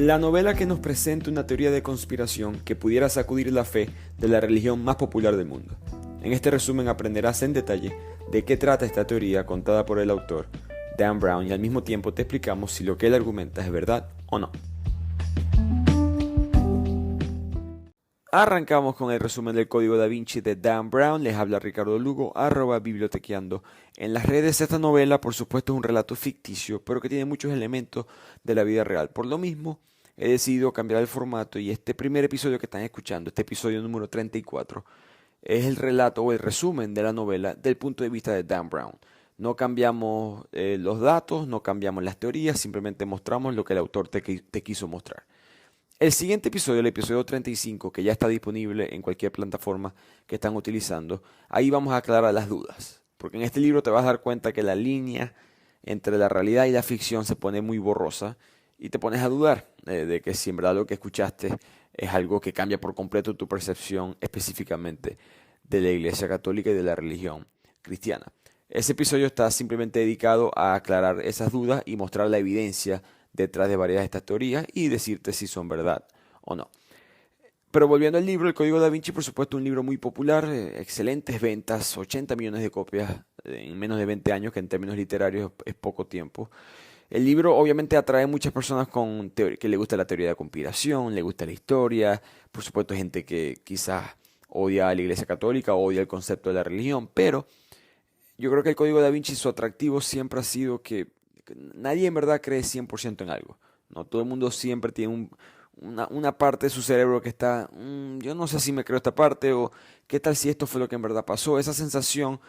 La novela que nos presenta una teoría de conspiración que pudiera sacudir la fe de la religión más popular del mundo. En este resumen aprenderás en detalle de qué trata esta teoría contada por el autor, Dan Brown, y al mismo tiempo te explicamos si lo que él argumenta es verdad o no. Arrancamos con el resumen del Código Da Vinci de Dan Brown. Les habla Ricardo Lugo, @bibliotequeando. En las redes esta novela, por supuesto, es un relato ficticio, pero que tiene muchos elementos de la vida real. Por lo mismo, he decidido cambiar el formato y este primer episodio que están escuchando, este episodio número 34, es el relato o el resumen de la novela del punto de vista de Dan Brown. No cambiamos los datos, no cambiamos las teorías, simplemente mostramos lo que el autor te quiso mostrar. El siguiente episodio, el episodio 35, que ya está disponible en cualquier plataforma que están utilizando, ahí vamos a aclarar las dudas. Porque en este libro te vas a dar cuenta que la línea entre la realidad y la ficción se pone muy borrosa y te pones a dudar de que si en verdad lo que escuchaste es algo que cambia por completo tu percepción específicamente de la Iglesia Católica y de la religión cristiana. Ese episodio está simplemente dedicado a aclarar esas dudas y mostrar la evidencia detrás de varias de estas teorías y decirte si son verdad o no. Pero volviendo al libro, El Código Da Vinci, por supuesto, un libro muy popular, excelentes ventas, 80 millones de copias en menos de 20 años, que en términos literarios es poco tiempo. El libro obviamente atrae a muchas personas que le gusta la teoría de la conspiración, le gusta la historia, por supuesto gente que quizás odia a la Iglesia Católica, odia el concepto de la religión, pero yo creo que el Código Da Vinci, su atractivo siempre ha sido que nadie en verdad cree 100% en algo, ¿no? Todo el mundo siempre tiene una parte de su cerebro que está, yo no sé si me creo esta parte, o qué tal si esto fue lo que en verdad pasó. Esa sensación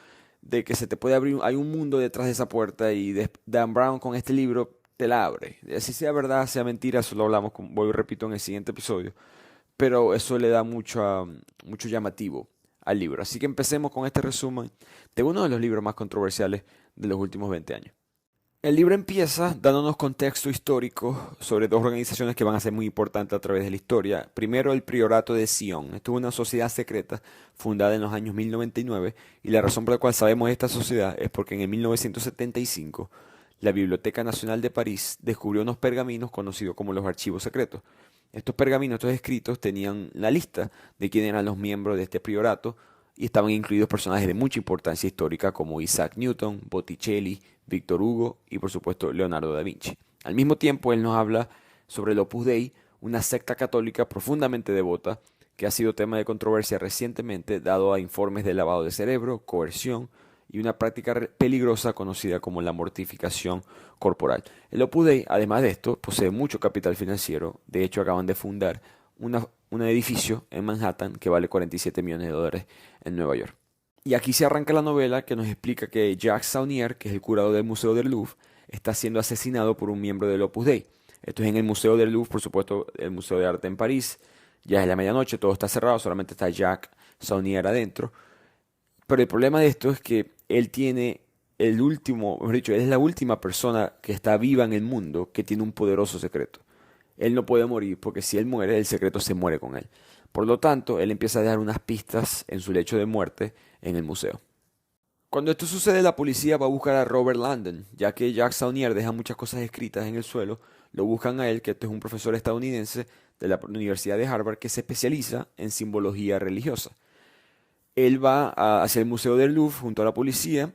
de que se te puede abrir, hay un mundo detrás de esa puerta, y Dan Brown con este libro te la abre. Si sea verdad, sea mentira, eso lo hablamos, vuelvo y repito, en el siguiente episodio, pero eso le da mucho llamativo al libro. Así que empecemos con este resumen de uno de los libros más controversiales de los últimos 20 años. El libro empieza dándonos contexto histórico sobre dos organizaciones que van a ser muy importantes a través de la historia. Primero, el Priorato de Sion. Esto es una sociedad secreta fundada en los años 1099, y la razón por la cual sabemos de esta sociedad es porque en el 1975 la Biblioteca Nacional de París descubrió unos pergaminos conocidos como los archivos secretos. Estos pergaminos, estos escritos, tenían la lista de quiénes eran los miembros de este priorato, y estaban incluidos personajes de mucha importancia histórica como Isaac Newton, Botticelli, Víctor Hugo y por supuesto Leonardo da Vinci. Al mismo tiempo, él nos habla sobre el Opus Dei, una secta católica profundamente devota que ha sido tema de controversia recientemente dado a informes de lavado de cerebro, coerción y una práctica peligrosa conocida como la mortificación corporal. El Opus Dei, además de esto, posee mucho capital financiero. De hecho, acaban de fundar un edificio en Manhattan que vale 47 millones de dólares en Nueva York. Y aquí se arranca la novela que nos explica que Jacques Saunier, que es el curador del Museo del Louvre, está siendo asesinado por un miembro del Opus Dei. Esto es en el Museo del Louvre, por supuesto, el Museo de Arte en París. Ya es la medianoche, todo está cerrado, solamente está Jacques Saunier adentro. Pero el problema de esto es que él tiene él es la última persona que está viva en el mundo que tiene un poderoso secreto. Él no puede morir porque si él muere, el secreto se muere con él. Por lo tanto, él empieza a dejar unas pistas en su lecho de muerte en el museo. Cuando esto sucede, la policía va a buscar a Robert Landon, ya que Jacques Saunier deja muchas cosas escritas en el suelo. Lo buscan a él, que este es un profesor estadounidense de la Universidad de Harvard que se especializa en simbología religiosa. Él va hacia el Museo del Louvre junto a la policía.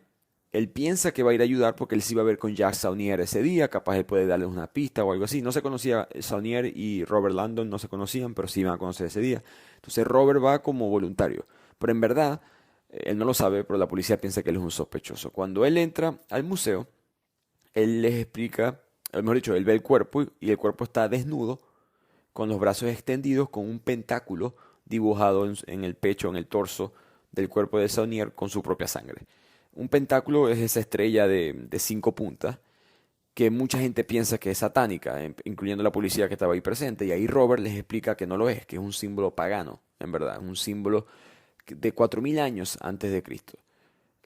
Él piensa que va a ir a ayudar porque él se iba a ver con Jacques Saunier ese día, capaz él puede darles una pista o algo así. No se conocía, Saunier y Robert Landon no se conocían, pero sí iban a conocer ese día. Entonces Robert va como voluntario, pero en verdad él no lo sabe, pero la policía piensa que él es un sospechoso. Cuando él entra al museo, él les explica, mejor dicho, él ve el cuerpo y el cuerpo está desnudo, con los brazos extendidos, con un pentáculo dibujado en el pecho, en el torso del cuerpo de Saunier con su propia sangre. Un pentáculo es esa estrella de 5 puntas que mucha gente piensa que es satánica, incluyendo la policía que estaba ahí presente. Y ahí Robert les explica que no lo es, que es un símbolo pagano, en verdad, un símbolo de 4000 años antes de Cristo.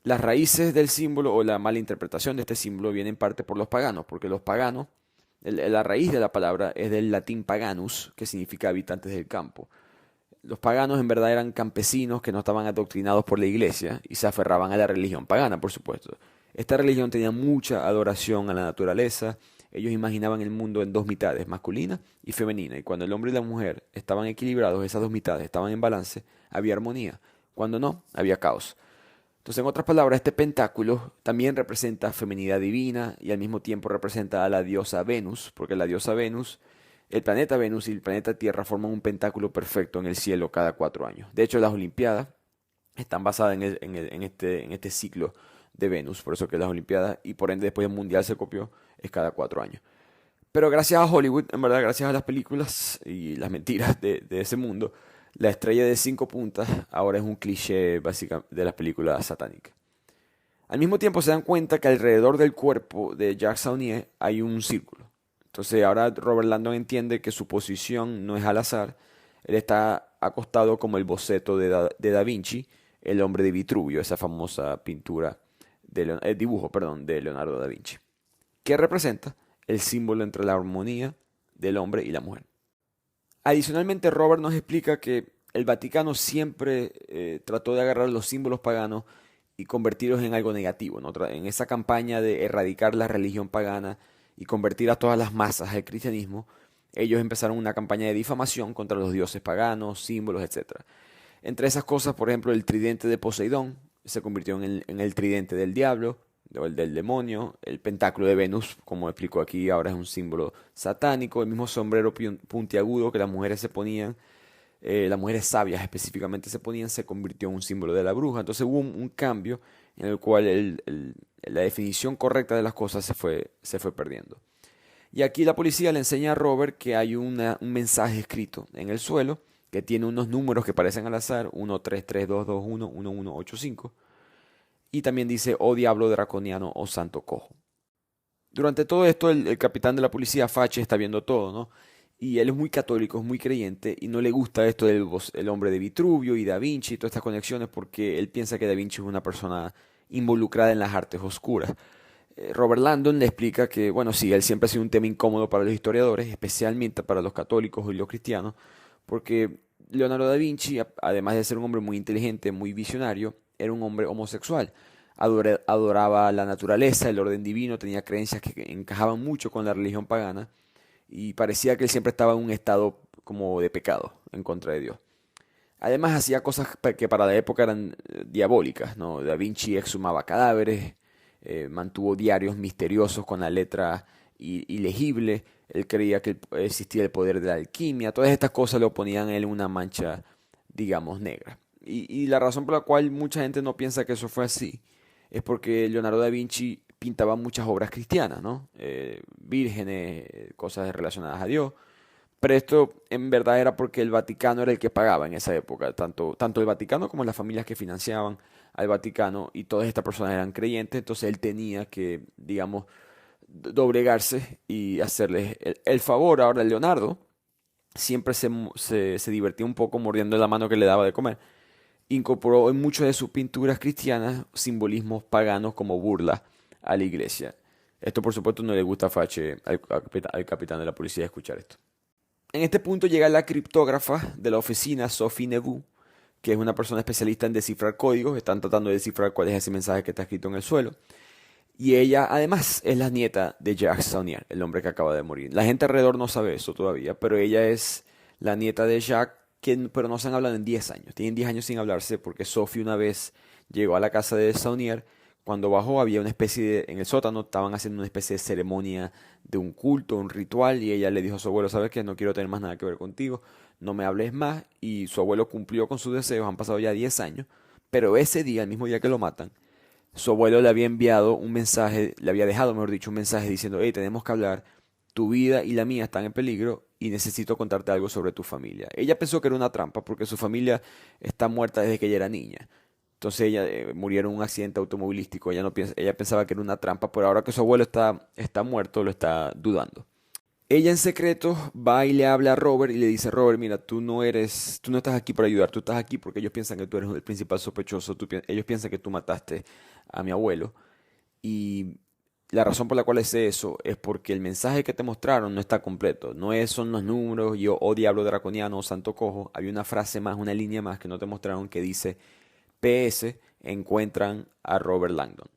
Las raíces del símbolo o la mala interpretación de este símbolo viene en parte por los paganos, porque los paganos, la raíz de la palabra es del latín paganus, que significa habitantes del campo. Los paganos en verdad eran campesinos que no estaban adoctrinados por la iglesia y se aferraban a la religión pagana, por supuesto. Esta religión tenía mucha adoración a la naturaleza, Ellos imaginaban el mundo en dos mitades, masculina y femenina, y cuando el hombre y la mujer estaban equilibrados, esas dos mitades estaban en balance, había armonía. Cuando no, había caos. Entonces, en otras palabras, este pentáculo también representa feminidad divina y al mismo tiempo representa a la diosa Venus, porque la diosa Venus, el planeta Venus y el planeta Tierra forman un pentáculo perfecto en el cielo cada 4 años. De hecho, las Olimpiadas están basadas en este ciclo de Venus, por eso que las Olimpiadas y por ende después el Mundial se copió, es cada 4 años. Pero gracias a Hollywood, en verdad, gracias a las películas y las mentiras de ese mundo, la estrella de 5 puntas ahora es un cliché básico de las películas satánicas. Al mismo tiempo se dan cuenta que alrededor del cuerpo de Jacques Saunier hay un círculo. Entonces ahora Robert Landon entiende que su posición no es al azar. Él está acostado como el boceto de Da Vinci, el hombre de Vitruvio, esa famosa pintura, dibujo, perdón, de Leonardo da Vinci, que representa el símbolo entre la armonía del hombre y la mujer. Adicionalmente, Robert nos explica que el Vaticano siempre trató de agarrar los símbolos paganos y convertirlos en algo negativo, ¿no? En esa campaña de erradicar la religión pagana y convertir a todas las masas al cristianismo, ellos empezaron una campaña de difamación contra los dioses paganos, símbolos, etcétera. Entre esas cosas, por ejemplo, el tridente de Poseidón se convirtió en el tridente del diablo, o el del demonio. El pentáculo de Venus, como explico aquí, ahora es un símbolo satánico. El mismo sombrero puntiagudo que las mujeres se ponían, las mujeres sabias específicamente se ponían, se convirtió en un símbolo de la bruja. Entonces hubo un cambio en el cual la definición correcta de las cosas se fue perdiendo. Y aquí la policía le enseña a Robert que hay un mensaje escrito en el suelo que tiene unos números que parecen al azar, 133221 1185, y también dice, oh diablo draconiano o santo cojo. Durante todo esto, el capitán de la policía, Fache, está viendo todo, ¿no? Y él es muy católico, es muy creyente, y no le gusta esto del el hombre de Vitruvio y Da Vinci y todas estas conexiones, porque él piensa que Da Vinci es una persona involucrada en las artes oscuras. Robert Landon le explica que, bueno, sí, él siempre ha sido un tema incómodo para los historiadores, especialmente para los católicos y los cristianos, porque Leonardo da Vinci, además de ser un hombre muy inteligente, muy visionario, era un hombre homosexual. Adoraba la naturaleza, el orden divino, tenía creencias que encajaban mucho con la religión pagana y parecía que él siempre estaba en un estado como de pecado en contra de Dios. Además hacía cosas que para la época eran diabólicas, ¿no? Da Vinci exhumaba cadáveres, mantuvo diarios misteriosos con la letra ilegible. Él creía que existía el poder de la alquimia. Todas estas cosas le oponían a él una mancha, digamos, negra. Y la razón por la cual mucha gente no piensa que eso fue así es porque Leonardo da Vinci pintaba muchas obras cristianas, ¿no? Vírgenes, cosas relacionadas a Dios. Pero esto en verdad era porque el Vaticano era el que pagaba en esa época, tanto el Vaticano como las familias que financiaban al Vaticano, y todas estas personas eran creyentes, entonces él tenía que, digamos, doblegarse y hacerles el favor. Ahora Leonardo siempre se divertía un poco mordiendo la mano que le daba de comer. Incorporó en muchas de sus pinturas cristianas simbolismos paganos como burla a la iglesia. Esto por supuesto no le gusta a Fache, al capitán de la policía, escuchar esto. En este punto llega la criptógrafa de la oficina, Sophie Neveu, que es una persona especialista en descifrar códigos. Están tratando de descifrar cuál es ese mensaje que está escrito en el suelo. Y ella además es la nieta de Jacques Saunier, el hombre que acaba de morir. La gente alrededor no sabe eso todavía, pero ella es la nieta de Jacques, pero no se han hablado en 10 años. Tienen 10 años sin hablarse porque Sophie una vez llegó a la casa de Saunier. Cuando bajó había una especie en el sótano estaban haciendo una especie de ceremonia de un culto, un ritual, y ella le dijo a su abuelo, ¿sabes qué? No quiero tener más nada que ver contigo, no me hables más, y su abuelo cumplió con sus deseos. Han pasado ya 10 años, pero ese día, el mismo día que lo matan, su abuelo le había enviado un mensaje, le había dejado, mejor dicho, un mensaje diciendo, hey, tenemos que hablar, tu vida y la mía están en peligro y necesito contarte algo sobre tu familia. Ella pensó que era una trampa porque su familia está muerta desde que ella era niña. Entonces ella murió en un accidente automovilístico. Ella pensaba que era una trampa, pero ahora que su abuelo está muerto, lo está dudando. Ella en secreto va y le habla a Robert y le dice, Robert, mira, tú no estás aquí para ayudar, tú estás aquí porque ellos piensan que tú eres el principal sospechoso, ellos piensan que tú mataste a mi abuelo. Y la razón por la cual es eso es porque el mensaje que te mostraron no está completo. Son los números, o diablo draconiano o santo cojo. Hay una frase más, una línea más que no te mostraron que dice, PS, encuentran a Robert Langdon.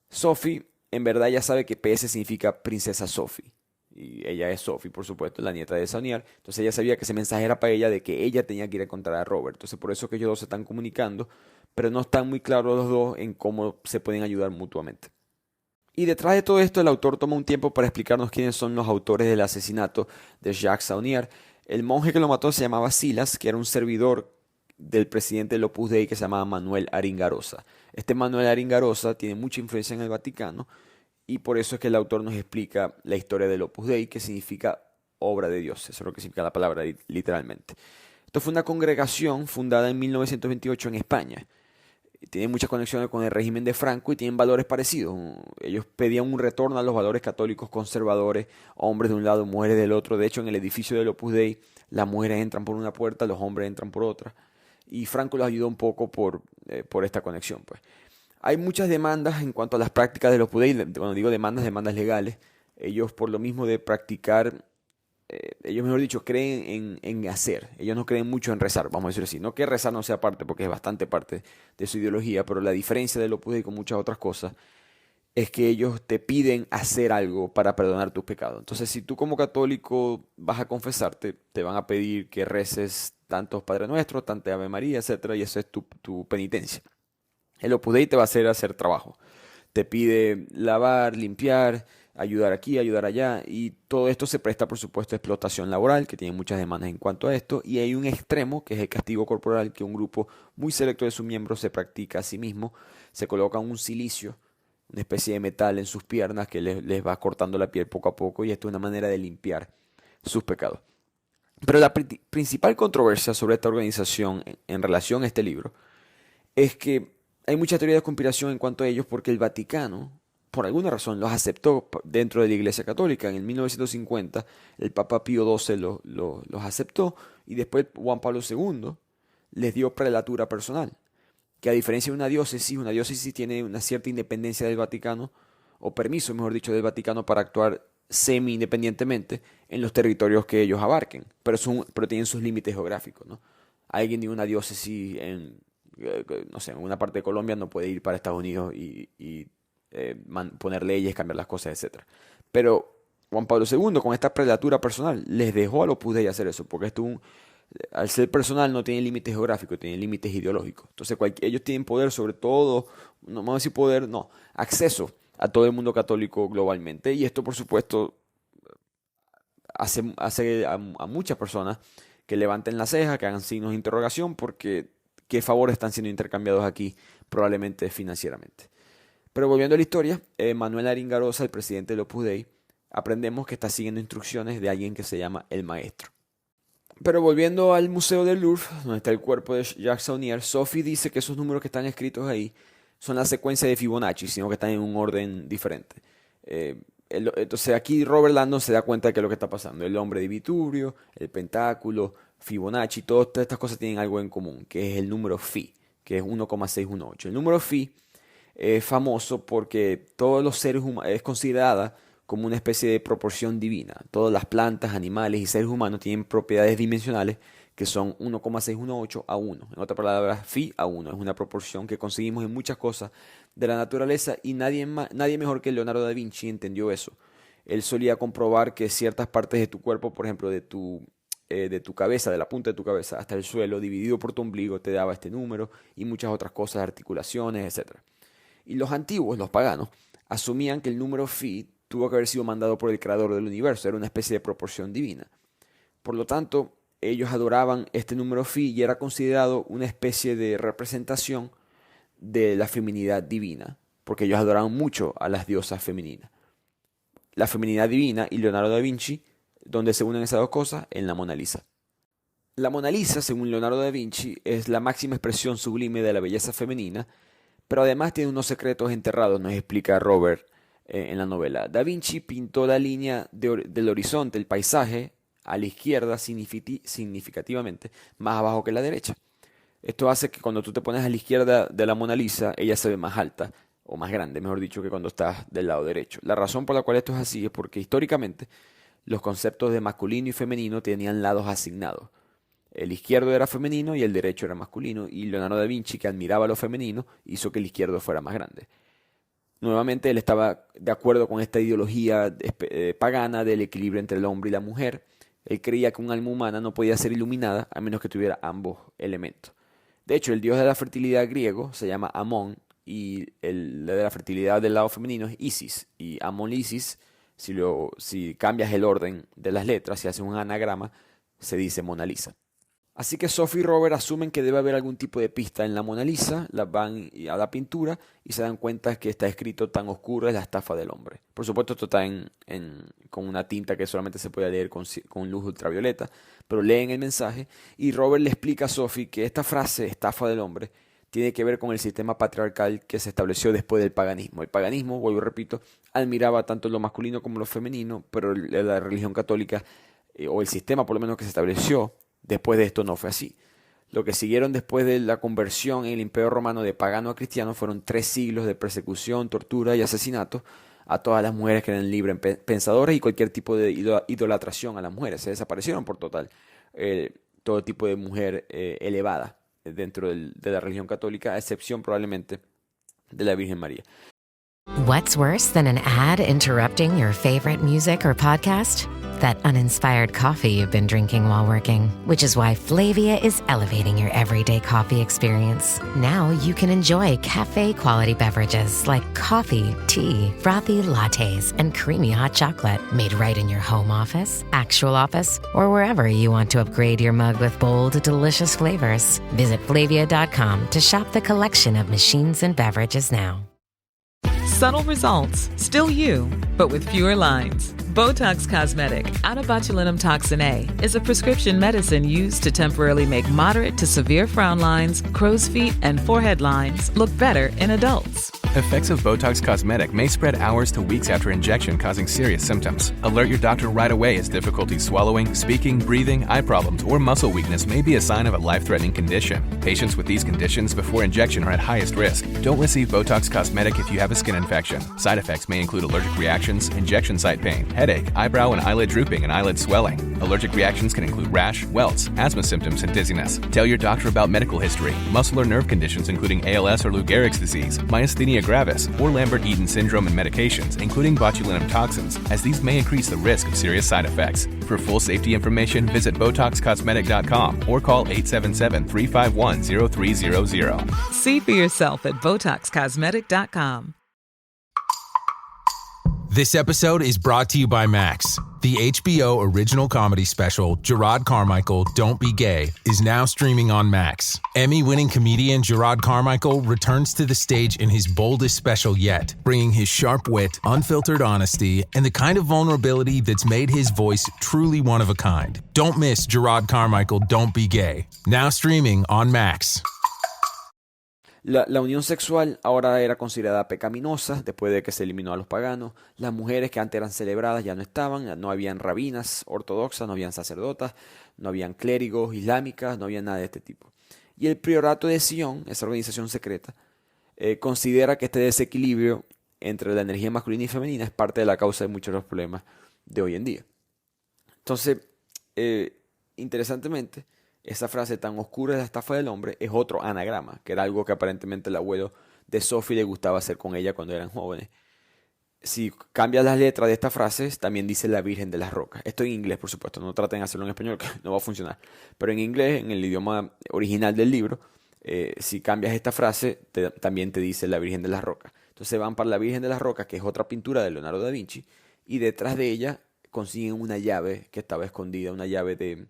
Sophie en verdad ella sabe que PS significa Princesa Sophie. Y ella es Sophie, por supuesto, la nieta de Saunier. Entonces ella sabía que ese mensaje era para ella de que ella tenía que ir a encontrar a Robert. Entonces por eso que ellos dos se están comunicando, pero no están muy claros los dos en cómo se pueden ayudar mutuamente. Y detrás de todo esto, el autor toma un tiempo para explicarnos quiénes son los autores del asesinato de Jacques Saunier. El monje que lo mató se llamaba Silas, que era un servidor del presidente del Opus Dei que se llamaba Manuel Aringarosa. Este Manuel Aringarosa tiene mucha influencia en el Vaticano y por eso es que el autor nos explica la historia del Opus Dei, que significa obra de Dios. Eso es lo que significa la palabra literalmente. Esto fue una congregación fundada en 1928 en España. Tienen muchas conexiones con el régimen de Franco y tienen valores parecidos. Ellos pedían un retorno a los valores católicos conservadores, hombres de un lado, mujeres del otro. De hecho, en el edificio del Opus Dei, las mujeres entran por una puerta, los hombres entran por otra. Y Franco los ayudó un poco por esta conexión, pues. Hay muchas demandas en cuanto a las prácticas de los Opus Dei. Cuando digo demandas, demandas legales. Ellos, por lo mismo de practicar, ellos, mejor dicho, creen en hacer. Ellos no creen mucho en rezar, vamos a decirlo así. No que rezar no sea parte, porque es bastante parte de su ideología, pero la diferencia del Opus Dei con muchas otras cosas es que ellos te piden hacer algo para perdonar tus pecados. Entonces, si tú como católico vas a confesarte, te van a pedir que reces tantos Padre Nuestro, tantas Ave María, etcétera, y eso es tu penitencia. El Opus Dei te va a hacer trabajo. Te pide lavar, limpiar, ayudar aquí, ayudar allá, y todo esto se presta, por supuesto, a explotación laboral, que tiene muchas demandas en cuanto a esto, y hay un extremo, que es el castigo corporal, que un grupo muy selecto de sus miembros se practica a sí mismo. Se coloca un silicio, una especie de metal en sus piernas que les va cortando la piel poco a poco, y esto es una manera de limpiar sus pecados. Pero la principal controversia sobre esta organización en relación a este libro es que hay mucha teoría de conspiración en cuanto a ellos porque el Vaticano, por alguna razón, los aceptó dentro de la Iglesia Católica. En el 1950 el Papa Pío XII los aceptó y después Juan Pablo II les dio prelatura personal. Que a diferencia de una diócesis tiene una cierta independencia del Vaticano, o permiso, mejor dicho, del Vaticano para actuar semi-independientemente en los territorios que ellos abarquen, pero tienen sus límites geográficos, ¿no? Alguien de una diócesis no sé, en una parte de Colombia no puede ir para Estados Unidos y poner leyes, cambiar las cosas, etcétera. Pero Juan Pablo II, con esta prelatura personal, les dejó a los Opus Dei hacer eso, porque al ser personal no tiene límites geográficos, tiene límites ideológicos. Entonces ellos tienen poder sobre todo, no vamos a decir poder, no, acceso a todo el mundo católico globalmente. Y esto, por supuesto, hace a muchas personas que levanten la ceja, que hagan signos de interrogación, porque qué favores están siendo intercambiados aquí, probablemente financieramente. Pero volviendo a la historia, Manuel Aringarosa, el presidente del Opus Dei, aprendemos que está siguiendo instrucciones de alguien que se llama el Maestro. Pero volviendo al Museo del Louvre, donde está el cuerpo de Jacques Saunier, Sophie dice que esos números que están escritos ahí son la secuencia de Fibonacci, sino que están en un orden diferente. Entonces aquí Robert Landon se da cuenta de que es lo que está pasando. El hombre de Vitrurio, el pentáculo, Fibonacci, todas estas cosas tienen algo en común, que es el número Phi, que es 1,618. El número Phi es famoso porque todos los seres humanos es considerada como una especie de proporción divina. Todas las plantas, animales y seres humanos tienen propiedades dimensionales que son 1,618 a 1. En otras palabras, Phi a 1. Es una proporción que conseguimos en muchas cosas de la naturaleza y nadie mejor que Leonardo da Vinci entendió eso. Él solía comprobar que ciertas partes de tu cuerpo, por ejemplo, de tu cabeza, de la punta de tu cabeza hasta el suelo, dividido por tu ombligo, te daba este número y muchas otras cosas, articulaciones, etcétera. Y los antiguos, los paganos, asumían que el número Phi tuvo que haber sido mandado por el creador del universo, era una especie de proporción divina. Por lo tanto, ellos adoraban este número Phi y era considerado una especie de representación de la feminidad divina, porque ellos adoraban mucho a las diosas femeninas. La feminidad divina y Leonardo da Vinci, donde se unen esas dos cosas, en la Mona Lisa. La Mona Lisa, según Leonardo da Vinci, es la máxima expresión sublime de la belleza femenina, pero además tiene unos secretos enterrados, nos explica Robert en la novela. Da Vinci pintó la línea del horizonte, el paisaje, a la izquierda significativamente más abajo que la derecha. Esto hace que cuando tú te pones a la izquierda de la Mona Lisa, ella se ve más alta, o más grande, mejor dicho, que cuando estás del lado derecho. La razón por la cual esto es así es porque históricamente los conceptos de masculino y femenino tenían lados asignados. El izquierdo era femenino y el derecho era masculino, y Leonardo da Vinci, que admiraba lo femenino, hizo que el izquierdo fuera más grande. Nuevamente él estaba de acuerdo con esta ideología pagana del equilibrio entre el hombre y la mujer. Él creía que un alma humana no podía ser iluminada a menos que tuviera ambos elementos. De hecho, el dios de la fertilidad griego se llama Amón y el de la fertilidad del lado femenino es Isis. Y Amón y Isis, si cambias el orden de las letras, si haces un anagrama, se dice Mona Lisa. Así que Sophie y Robert asumen que debe haber algún tipo de pista en la Mona Lisa, van a la pintura y se dan cuenta que está escrito tan oscuro es la estafa del hombre. Por supuesto esto está con una tinta que solamente se puede leer con luz ultravioleta, pero leen el mensaje y Robert le explica a Sophie que esta frase, estafa del hombre, tiene que ver con el sistema patriarcal que se estableció después del paganismo. El paganismo, vuelvo y repito, admiraba tanto lo masculino como lo femenino, pero la religión católica, o el sistema por lo menos que se estableció, después de esto no fue así. Lo que siguieron después de la conversión en el Imperio Romano de pagano a cristiano fueron 3 siglos de persecución, tortura y asesinato a todas las mujeres que eran libres pensadoras y cualquier tipo de idolatración a las mujeres. Se desaparecieron por total todo tipo de mujer elevada dentro de la religión católica, a excepción probablemente de la Virgen María. What's worse than an ad interrupting your favorite music or podcast? That uninspired coffee you've been drinking while working, which is why Flavia is elevating your everyday coffee experience. Now you can enjoy cafe-quality beverages like coffee, tea, frothy lattes, and creamy hot chocolate made right in your home office, actual office, or wherever you want to upgrade your mug with bold, delicious flavors. Visit Flavia.com to shop the collection of machines and beverages now. Subtle results, still you, but with fewer lines. Botox Cosmetic, out of botulinum toxin A, is a prescription medicine used to temporarily make moderate to severe frown lines, crow's feet, and forehead lines look better in adults. Effects of Botox Cosmetic may spread hours to weeks after injection, causing serious symptoms. Alert your doctor right away as difficulty swallowing, speaking, breathing, eye problems, or muscle weakness may be a sign of a life-threatening condition. Patients with these conditions before injection are at highest risk. Don't receive Botox Cosmetic if you have a skin infection. Side effects may include allergic reactions, injection site pain, headache, eyebrow and eyelid drooping, and eyelid swelling. Allergic reactions can include rash, welts, asthma symptoms, and dizziness. Tell your doctor about medical history, muscle or nerve conditions including ALS or Lou Gehrig's disease, myasthenia gravis, or Lambert-Eaton syndrome and medications, including botulinum toxins, as these may increase the risk of serious side effects. For full safety information, visit BotoxCosmetic.com or call 877-351-0300. See for yourself at BotoxCosmetic.com. This episode is brought to you by Max. The HBO original comedy special, Gerard Carmichael, Don't Be Gay, is now streaming on Max. Emmy-winning comedian Gerard Carmichael returns to the stage in his boldest special yet, bringing his sharp wit, unfiltered honesty, and the kind of vulnerability that's made his voice truly one of a kind. Don't miss Gerard Carmichael, Don't Be Gay. Now streaming on Max. La unión sexual ahora era considerada pecaminosa después de que se eliminó a los paganos. Las mujeres que antes eran celebradas ya no estaban, no habían rabinas ortodoxas, no habían sacerdotas, no habían clérigos islámicas, no había nada de este tipo. Y el Priorato de Sion, esa organización secreta, considera que este desequilibrio entre la energía masculina y femenina es parte de la causa de muchos de los problemas de hoy en día. Entonces, interesantemente, esa frase tan oscura de la estafa del hombre es otro anagrama, que era algo que aparentemente el abuelo de Sophie le gustaba hacer con ella cuando eran jóvenes. Si cambias las letras de esta frase, también dice la Virgen de las Rocas. Esto en inglés, por supuesto, no traten de hacerlo en español, que no va a funcionar. Pero en inglés, en el idioma original del libro, si cambias esta frase, también te dice la Virgen de las Rocas. Entonces van para la Virgen de las Rocas, que es otra pintura de Leonardo da Vinci, y detrás de ella consiguen una llave que estaba escondida, una llave de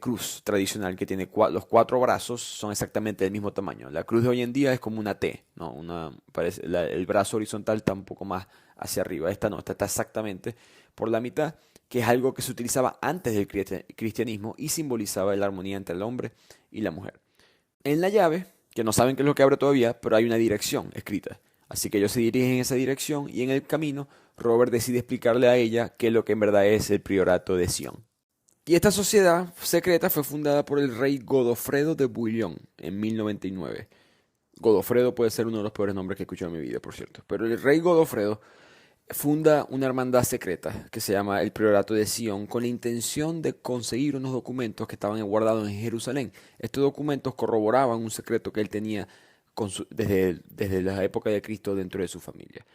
cruz tradicional que tiene los 4 brazos, son exactamente del mismo tamaño. La cruz de hoy en día es como una T, ¿no? El brazo horizontal está un poco más hacia arriba. Esta no, esta está exactamente por la mitad, que es algo que se utilizaba antes del cristianismo y simbolizaba la armonía entre el hombre y la mujer. En la llave, que no saben qué es lo que abre todavía, pero hay una dirección escrita. Así que ellos se dirigen en esa dirección y en el camino Robert decide explicarle a ella qué es lo que en verdad es el Priorato de Sion. Y esta sociedad secreta fue fundada por el rey Godofredo de Bouillon en 1099. Godofredo puede ser uno de los peores nombres que he escuchado en mi vida, por cierto. Pero el rey Godofredo funda una hermandad secreta que se llama el Priorato de Sion con la intención de conseguir unos documentos que estaban guardados en Jerusalén. Estos documentos corroboraban un secreto que él tenía desde la época de Cristo dentro de su familia.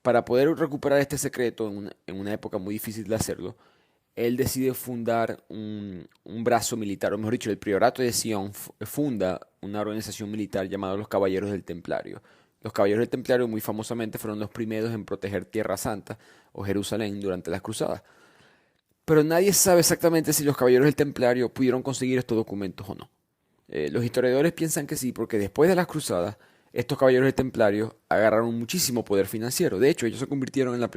Para poder recuperar este secreto en una época muy difícil de hacerlo, él decide fundar un brazo militar, o mejor dicho, el Priorato de Sion funda una organización militar llamada los Caballeros del Templario. Los Caballeros del Templario muy famosamente fueron los primeros en proteger Tierra Santa o Jerusalén durante las Cruzadas. Pero nadie sabe exactamente si los Caballeros del Templario pudieron conseguir estos documentos o no. Los historiadores piensan que sí, porque después de las Cruzadas, estos Caballeros del Templario agarraron muchísimo poder financiero. De hecho, ellos se convirtieron en el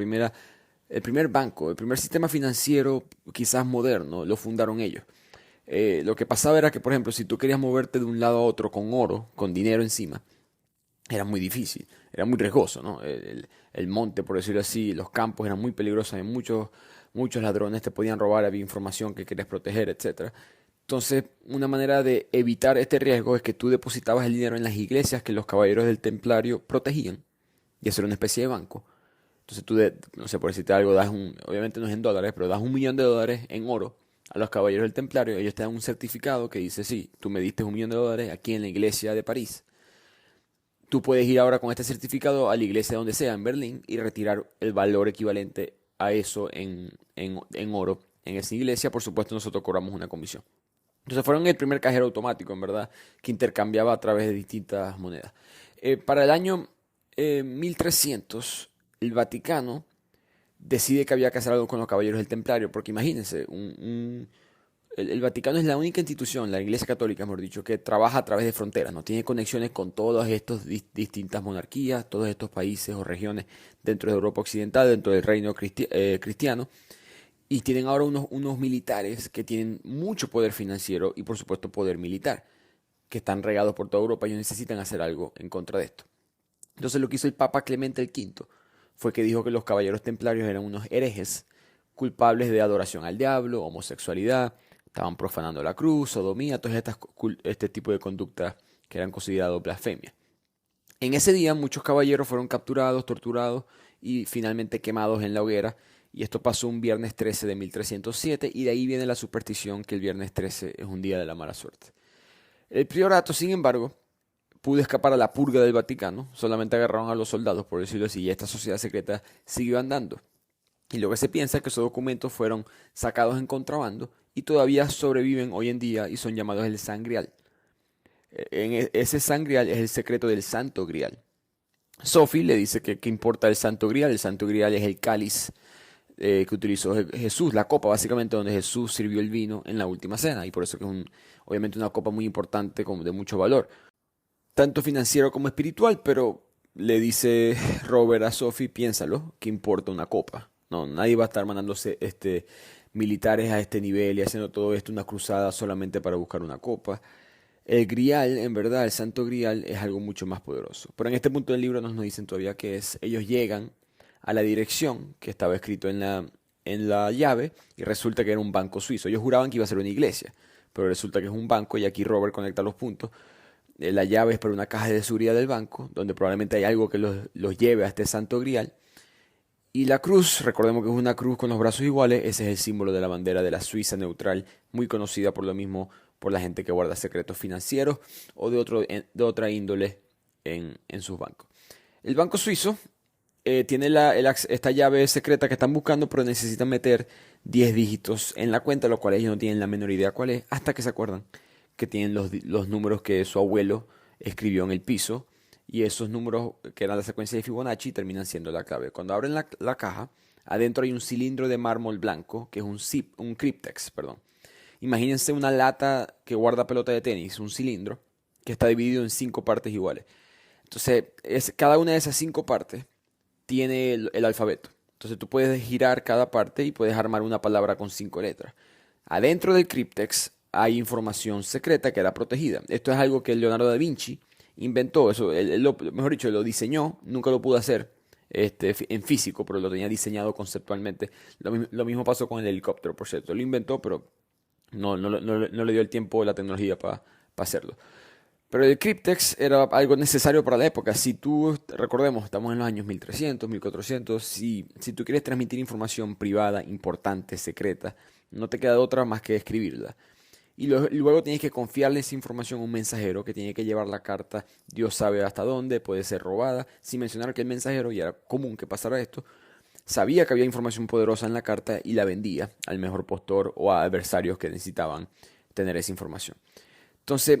primer banco, el primer sistema financiero quizás moderno, lo fundaron ellos. Lo que pasaba era que, por ejemplo, si tú querías moverte de un lado a otro con oro, con dinero encima, era muy difícil, era muy riesgoso, ¿no? El monte, por decirlo así, los campos eran muy peligrosos, había muchos ladrones, te podían robar, había información que querías proteger, etcétera. Entonces, una manera de evitar este riesgo es que tú depositabas el dinero en las iglesias que los caballeros del Templario protegían, y eso era una especie de banco. Entonces tú, no sé, por decirte algo, obviamente no es en dólares, pero das $1.000.000 en oro a los caballeros del Templario, ellos te dan un certificado que dice, sí, tú me diste $1.000.000 aquí en la iglesia de París. Tú puedes ir ahora con este certificado a la iglesia donde sea, en Berlín, y retirar el valor equivalente a eso en oro en esa iglesia. Por supuesto, nosotros cobramos una comisión. Entonces fueron el primer cajero automático, en verdad, que intercambiaba a través de distintas monedas. Para el año 1300, el Vaticano decide que había que hacer algo con los caballeros del Templario, porque imagínense, el Vaticano es la única institución, la Iglesia Católica, mejor dicho, que trabaja a través de fronteras, no tiene conexiones con todas estas distintas monarquías, todos estos países o regiones dentro de Europa Occidental, dentro del reino cristiano. Y tienen ahora unos militares que tienen mucho poder financiero y por supuesto poder militar, que están regados por toda Europa y necesitan hacer algo en contra de esto. Entonces lo que hizo el Papa Clemente V fue que dijo que los caballeros templarios eran unos herejes culpables de adoración al diablo, homosexualidad, estaban profanando la cruz, sodomía, todo este tipo de conductas que eran considerados blasfemia. En ese día muchos caballeros fueron capturados, torturados y finalmente quemados en la hoguera. Y esto pasó un viernes 13 de 1307 y de ahí viene la superstición que el viernes 13 es un día de la mala suerte. El priorato, sin embargo, pudo escapar a la purga del Vaticano, solamente agarraron a los soldados, por decirlo así, y esta sociedad secreta siguió andando. Y lo que se piensa es que esos documentos fueron sacados en contrabando y todavía sobreviven hoy en día y son llamados el San Grial. Ese San Grial es el secreto del Santo Grial. Sophie le dice que ¿qué importa el Santo Grial? El Santo Grial es el cáliz que utilizó Jesús, la copa básicamente donde Jesús sirvió el vino en la última cena, y por eso que es obviamente una copa muy importante de mucho valor, tanto financiero como espiritual. Pero le dice Robert a Sophie, piénsalo, ¿qué importa una copa? No, nadie va a estar mandándose militares a este nivel y haciendo todo esto una cruzada solamente para buscar una copa. El Grial, en verdad, el Santo Grial es algo mucho más poderoso. Pero en este punto del libro no nos dicen todavía qué es. Ellos llegan a la dirección que estaba escrito en la llave y resulta que era un banco suizo. Ellos juraban que iba a ser una iglesia, pero resulta que es un banco y aquí Robert conecta los puntos. La llave es para una caja de seguridad del banco, donde probablemente hay algo que los lleve a este Santo Grial. Y la cruz, recordemos que es una cruz con los brazos iguales, ese es el símbolo de la bandera de la Suiza neutral, muy conocida por lo mismo por la gente que guarda secretos financieros o de otra índole en sus bancos. El banco suizo tiene esta llave secreta que están buscando, pero necesitan meter 10 dígitos en la cuenta, lo cual ellos no tienen la menor idea cuál es, hasta que se acuerdan que tienen los números que su abuelo escribió en el piso, y esos números que eran la secuencia de Fibonacci terminan siendo la clave. Cuando abren la caja, adentro hay un cilindro de mármol blanco, que es un cryptex, perdón. Imagínense una lata que guarda pelota de tenis, un cilindro, que está dividido en 5 partes iguales. Entonces, cada una de esas 5 partes tiene el alfabeto. Entonces tú puedes girar cada parte y puedes armar una palabra con 5 letras. Adentro del cryptex hay información secreta que era protegida. Esto es algo que Leonardo da Vinci inventó. Eso, mejor dicho, lo diseñó. Nunca lo pudo hacer en físico, pero lo tenía diseñado conceptualmente. Lo mismo pasó con el helicóptero, por cierto. Lo inventó, pero no le dio el tiempo o la tecnología para hacerlo. Pero el cryptex era algo necesario para la época. Si tú, recordemos, estamos en los años 1300, 1400, si tú quieres transmitir información privada, importante, secreta, no te queda otra más que escribirla. Y luego tienes que confiarle esa información a un mensajero que tiene que llevar la carta, Dios sabe hasta dónde, puede ser robada, sin mencionar que el mensajero, y era común que pasara esto, sabía que había información poderosa en la carta y la vendía al mejor postor o a adversarios que necesitaban tener esa información. Entonces,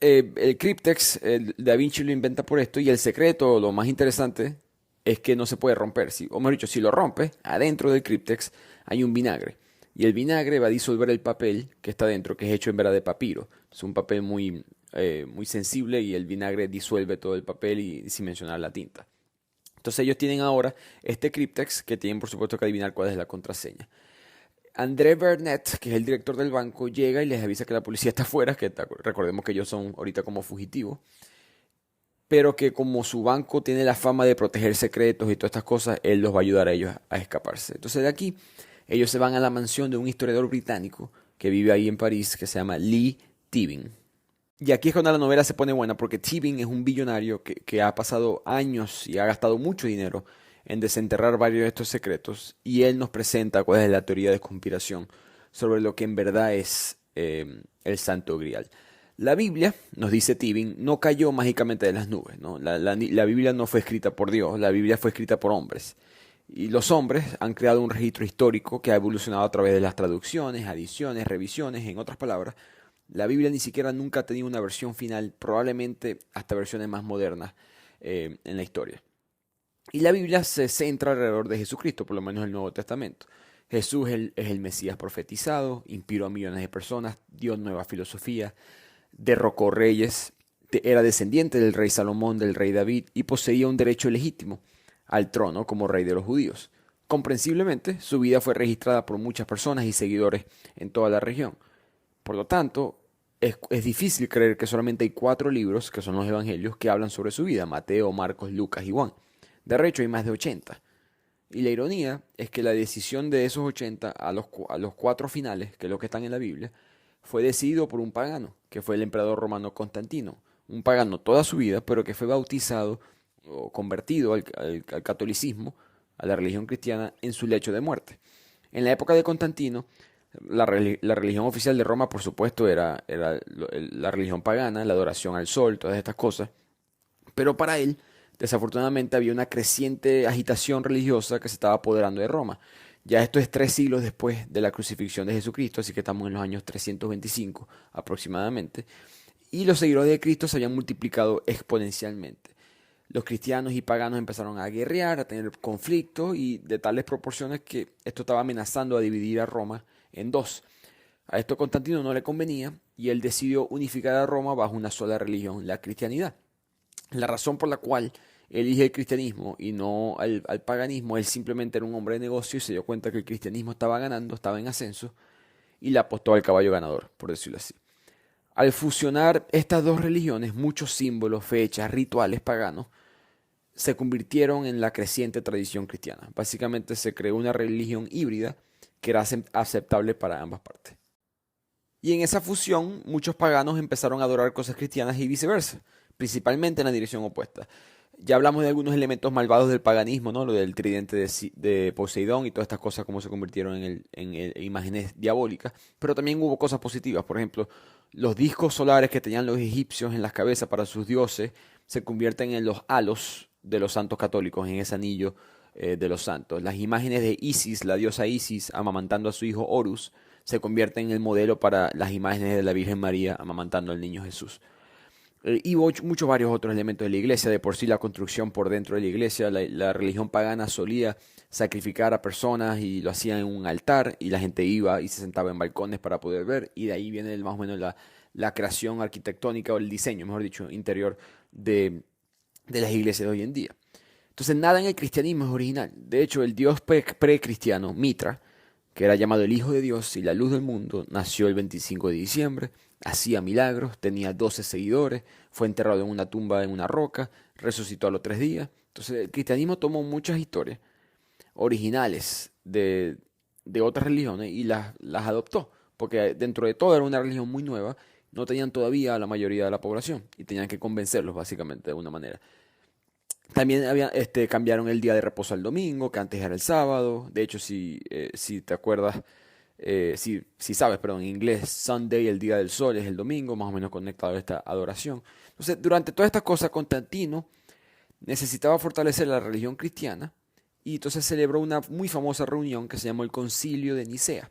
el cryptex, Da Vinci lo inventa por esto, y el secreto, lo más interesante, es que no se puede romper. O mejor dicho, si lo rompes, adentro del cryptex hay un vinagre. Y el vinagre va a disolver el papel que está dentro, que es hecho en verdad de papiro. Es un papel muy sensible, y el vinagre disuelve todo el papel, y sin mencionar la tinta. Entonces ellos tienen ahora este cryptex que tienen por supuesto que adivinar cuál es la contraseña. André Vernet, que es el director del banco, llega y les avisa que la policía está afuera, recordemos que ellos son ahorita como fugitivos, pero que como su banco tiene la fama de proteger secretos y todas estas cosas, él los va a ayudar a ellos a escaparse. Entonces de aquí ellos se van a la mansión de un historiador británico que vive ahí en París, que se llama Lee Teabing. Y aquí es cuando la novela se pone buena, porque Teabing es un billonario que ha pasado años y ha gastado mucho dinero en desenterrar varios de estos secretos, y él nos presenta cuál es la teoría de conspiración sobre lo que en verdad es el Santo Grial. La Biblia, nos dice Teabing, no cayó mágicamente de las nubes, ¿no? La Biblia no fue escrita por Dios, la Biblia fue escrita por hombres. Y los hombres han creado un registro histórico que ha evolucionado a través de las traducciones, adiciones, revisiones, en otras palabras. La Biblia ni siquiera nunca ha tenido una versión final, probablemente hasta versiones más modernas en la historia. Y la Biblia se centra alrededor de Jesucristo, por lo menos el Nuevo Testamento. Jesús es el Mesías profetizado, inspiró a millones de personas, dio nueva filosofía, derrocó reyes, era descendiente del rey Salomón, del rey David, y poseía un derecho legítimo al trono como rey de los judíos. Comprensiblemente, su vida fue registrada por muchas personas y seguidores en toda la región. Por lo tanto, es difícil creer que solamente hay 4 libros, que son los evangelios, que hablan sobre su vida: Mateo, Marcos, Lucas y Juan. De hecho, hay más de 80. Y la ironía es que la decisión de esos 80 a los 4 finales, que es lo que están en la Biblia, fue decidido por un pagano, que fue el emperador romano Constantino. Un pagano toda su vida, pero que fue bautizado o convertido al catolicismo, a la religión cristiana, en su lecho de muerte. En la época de Constantino, la religión oficial de Roma, por supuesto, era la religión pagana, la adoración al sol, todas estas cosas. Pero para él, desafortunadamente, había una creciente agitación religiosa que se estaba apoderando de Roma. Ya esto es 3 siglos después de la crucifixión de Jesucristo, así que estamos en los años 325 aproximadamente. Y los seguidores de Cristo se habían multiplicado exponencialmente. Los cristianos y paganos empezaron a guerrear, a tener conflictos, y de tales proporciones que esto estaba amenazando a dividir a Roma en 2. A esto Constantino no le convenía, y él decidió unificar a Roma bajo una sola religión, la cristianidad. La razón por la cual elige el cristianismo y no al paganismo, él simplemente era un hombre de negocio y se dio cuenta que el cristianismo estaba ganando, estaba en ascenso, y le apostó al caballo ganador, por decirlo así. Al fusionar estas 2 religiones, muchos símbolos, fechas, rituales paganos se convirtieron en la creciente tradición cristiana. Básicamente se creó una religión híbrida que era aceptable para ambas partes. Y en esa fusión, muchos paganos empezaron a adorar cosas cristianas y viceversa, principalmente en la dirección opuesta. Ya hablamos de algunos elementos malvados del paganismo, ¿no? Lo del tridente de Poseidón y todas estas cosas, como se convirtieron en imágenes diabólicas. Pero también hubo cosas positivas. Por ejemplo, los discos solares que tenían los egipcios en las cabezas para sus dioses se convierten en los halos de los santos católicos, en ese anillo de los santos. Las imágenes de Isis, la diosa Isis, amamantando a su hijo Horus, se convierten en el modelo para las imágenes de la Virgen María amamantando al niño Jesús. Y muchos varios otros elementos de la iglesia. De por sí, la construcción por dentro de la iglesia, la religión pagana solía sacrificar a personas y lo hacían en un altar, y la gente iba y se sentaba en balcones para poder ver, y de ahí viene más o menos la creación arquitectónica, o el diseño, mejor dicho, interior de las iglesias de hoy en día. Entonces, nada en el cristianismo es original. De hecho, el dios precristiano, Mitra, que era llamado el Hijo de Dios y la Luz del Mundo, nació el 25 de diciembre, hacía milagros, tenía 12 seguidores, fue enterrado en una tumba en una roca, resucitó a los 3 días. Entonces, el cristianismo tomó muchas historias originales de otras religiones y las adoptó, porque dentro de todo era una religión muy nueva, no tenían todavía a la mayoría de la población y tenían que convencerlos básicamente de alguna manera. También cambiaron el día de reposo al domingo, que antes era el sábado. De hecho, si te acuerdas, si sabes, perdón, en inglés Sunday, el día del sol, es el domingo, más o menos conectado a esta adoración. Entonces, durante todas estas cosas, Constantino necesitaba fortalecer la religión cristiana y entonces celebró una muy famosa reunión que se llamó el Concilio de Nicea.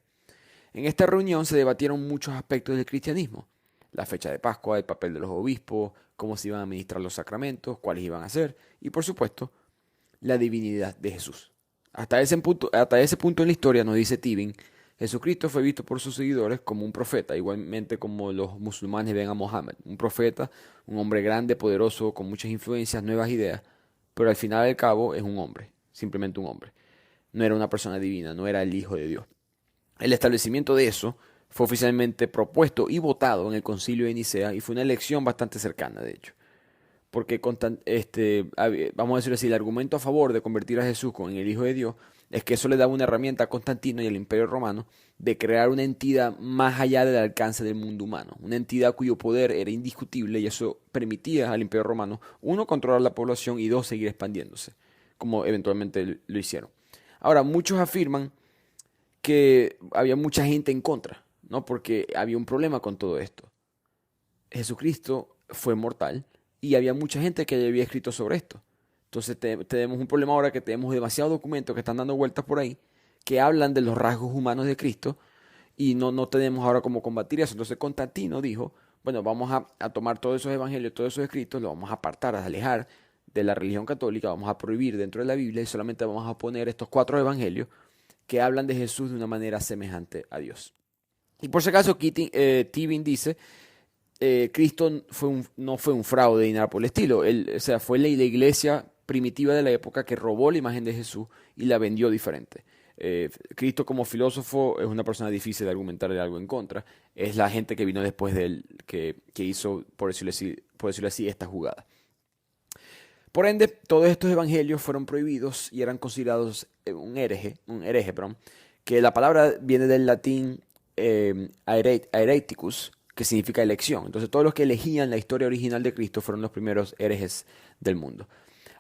En esta reunión se debatieron muchos aspectos del cristianismo: la fecha de Pascua, el papel de los obispos, cómo se iban a administrar los sacramentos, cuáles iban a ser, y por supuesto, la divinidad de Jesús. Hasta ese punto en la historia, nos dice Tibin, Jesucristo fue visto por sus seguidores como un profeta, igualmente como los musulmanes ven a Mohammed, un profeta, un hombre grande, poderoso, con muchas influencias, nuevas ideas, pero al final del cabo es un hombre, simplemente un hombre. No era una persona divina, no era el Hijo de Dios. El establecimiento de eso fue oficialmente propuesto y votado en el Concilio de Nicea y fue una elección bastante cercana, de hecho. Porque vamos a decirlo así, el argumento a favor de convertir a Jesús en el Hijo de Dios es que eso le daba una herramienta a Constantino y al Imperio Romano de crear una entidad más allá del alcance del mundo humano, una entidad cuyo poder era indiscutible, y eso permitía al Imperio Romano, uno, controlar la población, y dos, seguir expandiéndose, como eventualmente lo hicieron. Ahora, muchos afirman que había mucha gente en contra, ¿no? Porque había un problema con todo esto. Jesucristo fue mortal y había mucha gente que ya había escrito sobre esto. Entonces tenemos un problema ahora, que tenemos demasiados documentos que están dando vueltas por ahí que hablan de los rasgos humanos de Cristo y no tenemos ahora cómo combatir eso. Entonces Constantino dijo, bueno, vamos a tomar todos esos evangelios, todos esos escritos, los vamos a apartar, a alejar de la religión católica, vamos a prohibir dentro de la Biblia y solamente vamos a poner estos 4 evangelios que hablan de Jesús de una manera semejante a Dios. Y por si acaso, Tibin dice, Cristo no fue un fraude ni nada por el estilo. Fue la iglesia primitiva de la época que robó la imagen de Jesús y la vendió diferente. Cristo, como filósofo, es una persona difícil de argumentarle algo en contra. Es la gente que vino después de él que hizo, por decirlo así, esta jugada. Por ende, todos estos evangelios fueron prohibidos y eran considerados un hereje, que la palabra viene del latín hereticus, que significa elección. Entonces, todos los que elegían la historia original de Cristo fueron los primeros herejes del mundo.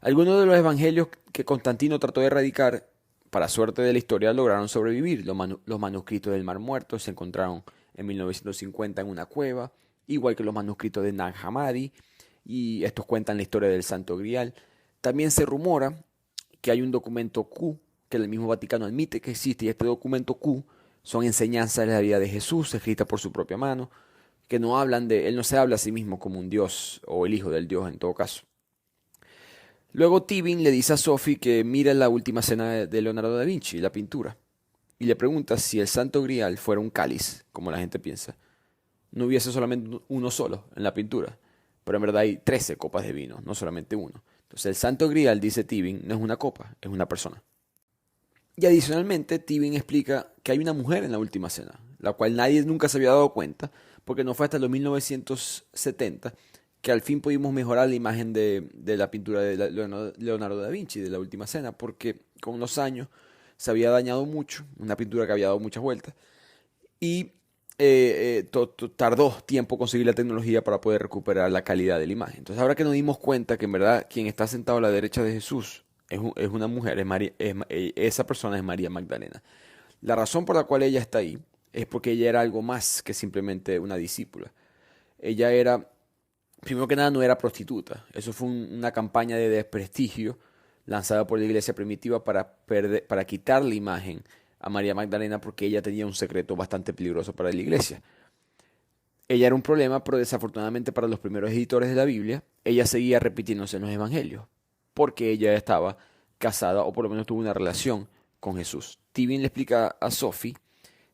Algunos de los evangelios que Constantino trató de erradicar, para suerte de la historia, lograron sobrevivir. Los manuscritos del Mar Muerto se encontraron en 1950 en una cueva, igual que los manuscritos de Nag Hammadi, y estos cuentan la historia del Santo Grial. También se rumora que hay un documento Q, que el mismo Vaticano admite que existe, y este documento Q son enseñanzas de la vida de Jesús, escritas por su propia mano, que no hablan él no se habla a sí mismo como un Dios, o el Hijo del Dios en todo caso. Luego Tibin le dice a Sophie que mira la Última Cena de Leonardo da Vinci, la pintura, y le pregunta si el Santo Grial fuera un cáliz, como la gente piensa, no hubiese solamente uno solo en la pintura, pero en verdad hay 13 copas de vino, no solamente uno. Entonces el Santo Grial, dice Tibin, no es una copa, es una persona. Y adicionalmente Tibin explica que hay una mujer en la Última Cena, la cual nadie nunca se había dado cuenta, porque no fue hasta los 1970 que al fin pudimos mejorar la imagen de la pintura de Leonardo da Vinci, de la Última Cena, porque con los años se había dañado mucho, una pintura que había dado muchas vueltas, y tardó tiempo conseguir la tecnología para poder recuperar la calidad de la imagen. Entonces, ahora que nos dimos cuenta que en verdad quien está sentado a la derecha de Jesús es una mujer, esa persona es María Magdalena. La razón por la cual ella está ahí es porque ella era algo más que simplemente una discípula. Ella era, primero que nada, no era prostituta. Eso fue una campaña de desprestigio lanzada por la iglesia primitiva para quitar la imagen a María Magdalena, porque ella tenía un secreto bastante peligroso para la iglesia. Ella era un problema, pero desafortunadamente para los primeros editores de la Biblia, ella seguía repitiéndose en los evangelios, porque ella estaba casada, o por lo menos tuvo una relación con Jesús. Tibin le explica a Sophie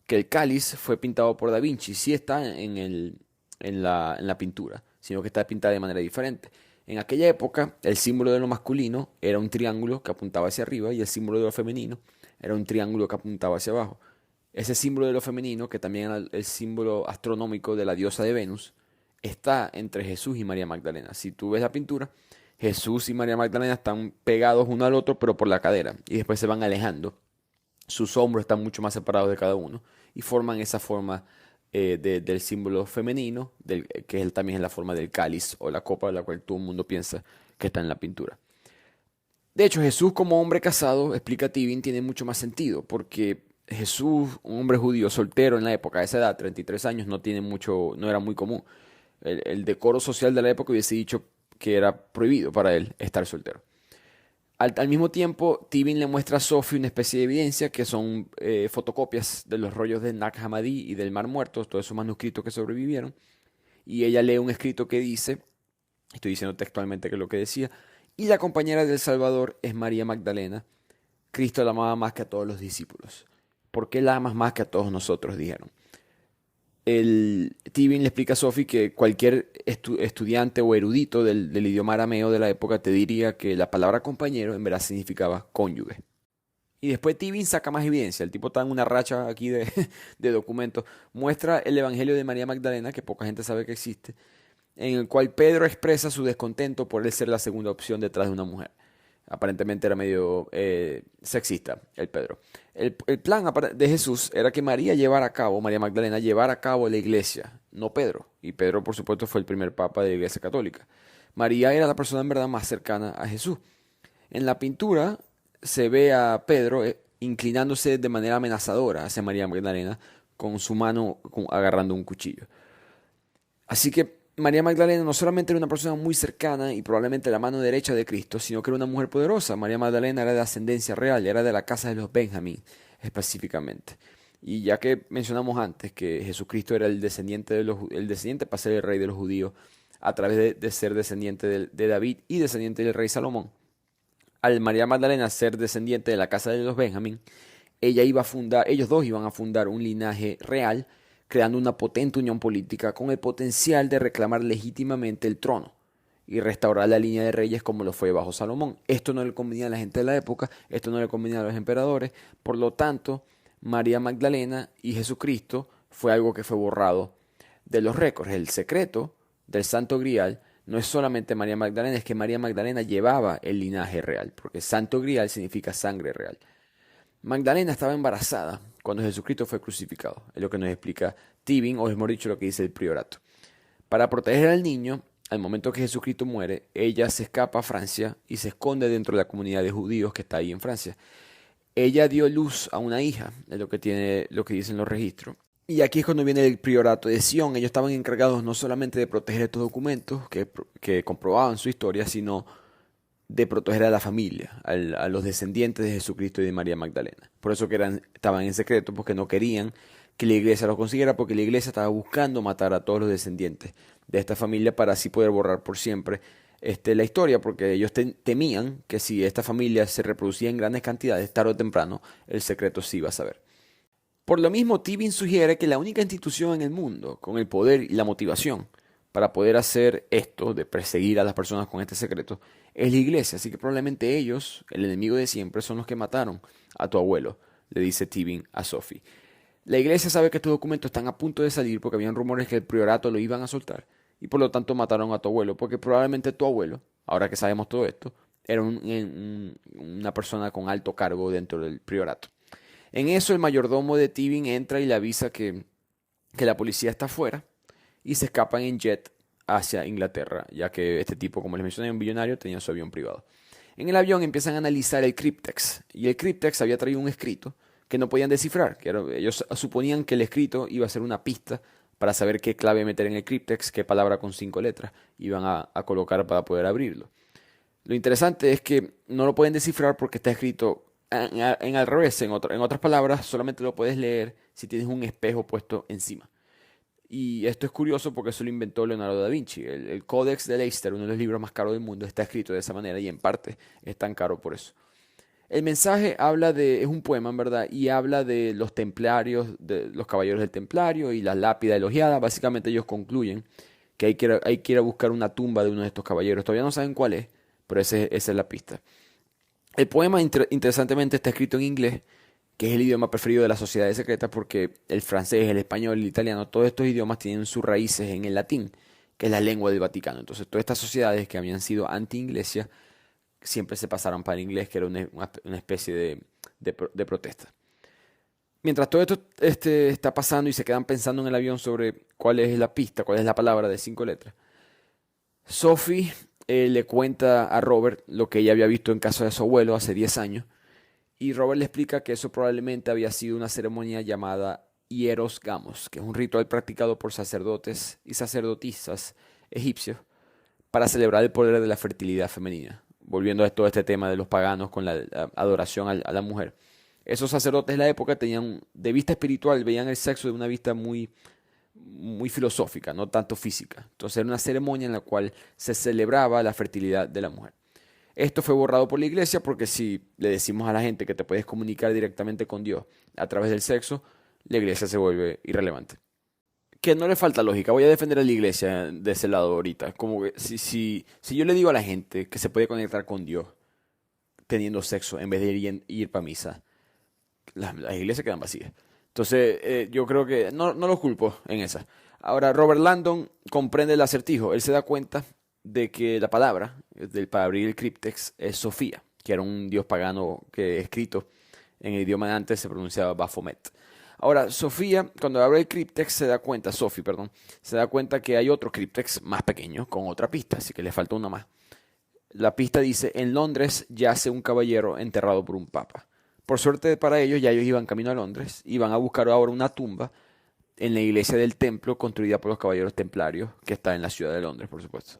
que el cáliz fue pintado por Da Vinci, sí está en la pintura, sino que está pintada de manera diferente. En aquella época, el símbolo de lo masculino era un triángulo que apuntaba hacia arriba, y el símbolo de lo femenino era un triángulo que apuntaba hacia abajo. Ese símbolo de lo femenino, que también era el símbolo astronómico de la diosa de Venus, está entre Jesús y María Magdalena. Si tú ves la pintura, Jesús y María Magdalena están pegados uno al otro, pero por la cadera, y después se van alejando. Sus hombros están mucho más separados de cada uno y forman esa forma del símbolo femenino, que también es la forma del cáliz o la copa, la cual todo el mundo piensa que está en la pintura. De hecho, Jesús como hombre casado, explica Tibin, tiene mucho más sentido, porque Jesús, un hombre judío soltero en la época, a esa edad, 33 años, no era muy común. El decoro social de la época hubiese dicho que era prohibido para él estar soltero. Al mismo tiempo, Tibin le muestra a Sophie una especie de evidencia que son fotocopias de los rollos de Nag Hammadi y del Mar Muerto, todos esos manuscritos que sobrevivieron. Y ella lee un escrito que dice, estoy diciendo textualmente que es lo que decía, y la compañera del Salvador es María Magdalena. Cristo la amaba más que a todos los discípulos. ¿Por qué la amas más que a todos nosotros?, dijeron. Tibin le explica a Sophie que cualquier estudiante o erudito del idioma arameo de la época te diría que la palabra compañero en verdad significaba cónyuge. Y después Tibin saca más evidencia. El tipo está en una racha aquí de documentos. Muestra el Evangelio de María Magdalena, que poca gente sabe que existe, en el cual Pedro expresa su descontento por él ser la segunda opción detrás de una mujer. Aparentemente era medio sexista el Pedro. El plan de Jesús era que María Magdalena llevara a cabo la iglesia, no Pedro. Y Pedro, por supuesto, fue el primer papa de la iglesia católica. María era la persona en verdad más cercana a Jesús. En la pintura se ve a Pedro inclinándose de manera amenazadora hacia María Magdalena con su mano agarrando un cuchillo. Así que María Magdalena no solamente era una persona muy cercana y probablemente la mano derecha de Cristo, sino que era una mujer poderosa. María Magdalena era de ascendencia real, era de la casa de los Benjamín específicamente. Y ya que mencionamos antes que Jesucristo era el descendiente para ser el rey de los judíos a través de ser descendiente de David y descendiente del rey Salomón, al María Magdalena ser descendiente de la casa de los Benjamín, ellos dos iban a fundar un linaje real, creando una potente unión política con el potencial de reclamar legítimamente el trono y restaurar la línea de reyes como lo fue bajo Salomón. Esto no le convenía a la gente de la época, esto no le convenía a los emperadores, por lo tanto, María Magdalena y Jesucristo fue algo que fue borrado de los récords. El secreto del Santo Grial no es solamente María Magdalena, es que María Magdalena llevaba el linaje real, porque Santo Grial significa sangre real. Magdalena estaba embarazada cuando Jesucristo fue crucificado, es lo que nos explica Tibin, o mejor dicho, lo que dice el priorato. Para proteger al niño, al momento que Jesucristo muere, ella se escapa a Francia y se esconde dentro de la comunidad de judíos que está ahí en Francia. Ella dio luz a una hija, es lo que dicen los registros. Y aquí es cuando viene el priorato de Sion. Ellos estaban encargados no solamente de proteger estos documentos que comprobaban su historia, sino de proteger a la familia, a los descendientes de Jesucristo y de María Magdalena. Por eso que estaban en secreto, porque no querían que la iglesia los consiguiera, porque la iglesia estaba buscando matar a todos los descendientes de esta familia para así poder borrar por siempre la historia, porque ellos temían que si esta familia se reproducía en grandes cantidades, tarde o temprano, el secreto se iba a saber. Por lo mismo, Tibin sugiere que la única institución en el mundo con el poder y la motivación para poder hacer esto, de perseguir a las personas con este secreto, es la iglesia. Así que probablemente ellos, el enemigo de siempre, son los que mataron a tu abuelo, le dice Tibin a Sophie. La iglesia sabe que estos documentos están a punto de salir porque habían rumores que el priorato lo iban a soltar y por lo tanto mataron a tu abuelo, porque probablemente tu abuelo, ahora que sabemos todo esto, era una persona con alto cargo dentro del priorato. En eso el mayordomo de Tibin entra y le avisa que la policía está afuera y se escapan en jet hacia Inglaterra, ya que este tipo, como les mencioné, un billonario, tenía su avión privado. En el avión empiezan a analizar el cryptex, y el cryptex había traído un escrito que no podían descifrar. Ellos suponían que el escrito iba a ser una pista para saber qué clave meter en el cryptex, qué palabra con 5 letras iban a colocar para poder abrirlo. Lo interesante es que no lo pueden descifrar porque está escrito en al revés. En otras palabras, solamente lo puedes leer si tienes un espejo puesto encima. Y esto es curioso porque eso lo inventó Leonardo da Vinci. El Códex de Leicester, uno de los libros más caros del mundo, está escrito de esa manera y en parte es tan caro por eso. El mensaje es un poema en verdad, y habla de los templarios, de los caballeros del templario y la lápida elogiada. Básicamente ellos concluyen que hay que ir a buscar una tumba de uno de estos caballeros. Todavía no saben cuál es, pero esa es la pista. El poema interesantemente está escrito en inglés, que es el idioma preferido de las sociedades secretas, porque el francés, el español, el italiano, todos estos idiomas tienen sus raíces en el latín, que es la lengua del Vaticano. Entonces todas estas sociedades que habían sido anti-iglesia siempre se pasaron para el inglés, que era una especie de protesta. Mientras todo esto está pasando y se quedan pensando en el avión sobre cuál es la pista, cuál es la palabra de 5 letras, Sophie le cuenta a Robert lo que ella había visto en casa de su abuelo hace 10 años, Y Robert le explica que eso probablemente había sido una ceremonia llamada Hieros Gamos, que es un ritual practicado por sacerdotes y sacerdotisas egipcios para celebrar el poder de la fertilidad femenina. Volviendo a todo este tema de los paganos con la adoración a la mujer. Esos sacerdotes de la época tenían, de vista espiritual, veían el sexo de una vista muy, muy filosófica, no tanto física. Entonces era una ceremonia en la cual se celebraba la fertilidad de la mujer. Esto fue borrado por la iglesia porque si le decimos a la gente que te puedes comunicar directamente con Dios a través del sexo, la iglesia se vuelve irrelevante. Que no le falta lógica, voy a defender a la iglesia de ese lado ahorita. Como que si yo le digo a la gente que se puede conectar con Dios teniendo sexo en vez de ir para misa, las iglesias quedan vacías. Entonces yo creo que no lo culpo en esa. Ahora, Robert Landon comprende el acertijo. Él se da cuenta de que la palabra para abrir el críptex es Sofía, que era un dios pagano que escrito en el idioma de antes se pronunciaba Baphomet. Ahora, Sofía, cuando abre el críptex, se da cuenta que hay otro críptex más pequeño con otra pista, así que le falta uno más. La pista dice: en Londres yace un caballero enterrado por un papa. Por suerte para ellos, ya ellos iban camino a Londres y van a buscar ahora una tumba en la iglesia del templo construida por los caballeros templarios, que está en la ciudad de Londres, por supuesto.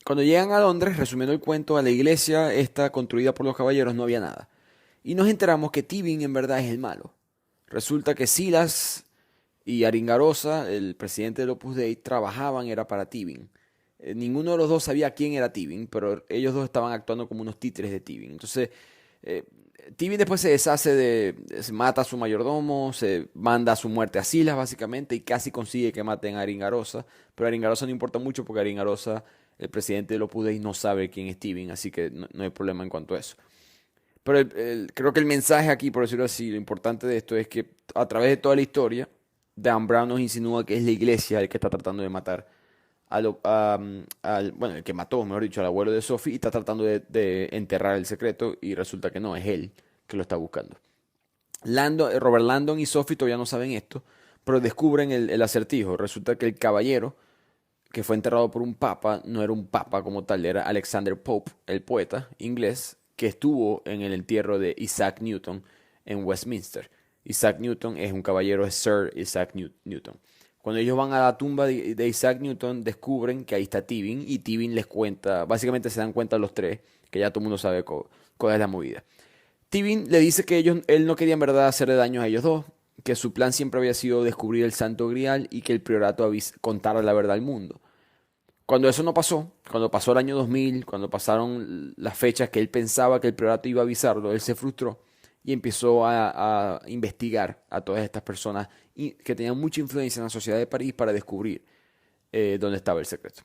Cuando llegan a Londres, resumiendo el cuento, a la iglesia esta construida por los caballeros no había nada. Y nos enteramos que Tibin en verdad es el malo. Resulta que Silas y Aringarosa, el presidente del Opus Dei, trabajaban era para Tibin. Ninguno de los dos sabía quién era Tibin, pero ellos dos estaban actuando como unos títeres de Tibin. Entonces, Tibin después se deshace se mata a su mayordomo, se manda a su muerte a Silas básicamente y casi consigue que maten a Aringarosa. Pero a Aringarosa no importa mucho porque Aringarosa, el presidente del Opus Dei, no sabe quién es Tibin, así que no hay problema en cuanto a eso. Pero creo que el mensaje aquí, por decirlo así, lo importante de esto es que a través de toda la historia, Dan Brown nos insinúa que es la iglesia el que está tratando de matar el que mató, mejor dicho, al abuelo de Sophie y está tratando de enterrar el secreto y resulta que no, es él que lo está buscando. Robert Landon y Sophie todavía no saben esto, pero descubren el acertijo. Resulta que el caballero que fue enterrado por un papa no era un papa como tal, era Alexander Pope, el poeta inglés, que estuvo en el entierro de Isaac Newton en Westminster. Isaac Newton es un caballero, es Sir Isaac Newton. Cuando ellos van a la tumba de Isaac Newton, descubren que ahí está Tibin y Tibin les cuenta, básicamente se dan cuenta los tres, que ya todo el mundo sabe cuál es la movida. Tibin le dice que él no quería en verdad hacerle daño a ellos dos, que su plan siempre había sido descubrir el Santo Grial y que el priorato contara la verdad al mundo. Cuando eso no pasó, cuando pasó el año 2000, cuando pasaron las fechas que él pensaba que el priorato iba a avisarlo, él se frustró y empezó a investigar a todas estas personas que tenían mucha influencia en la sociedad de París para descubrir dónde estaba el secreto.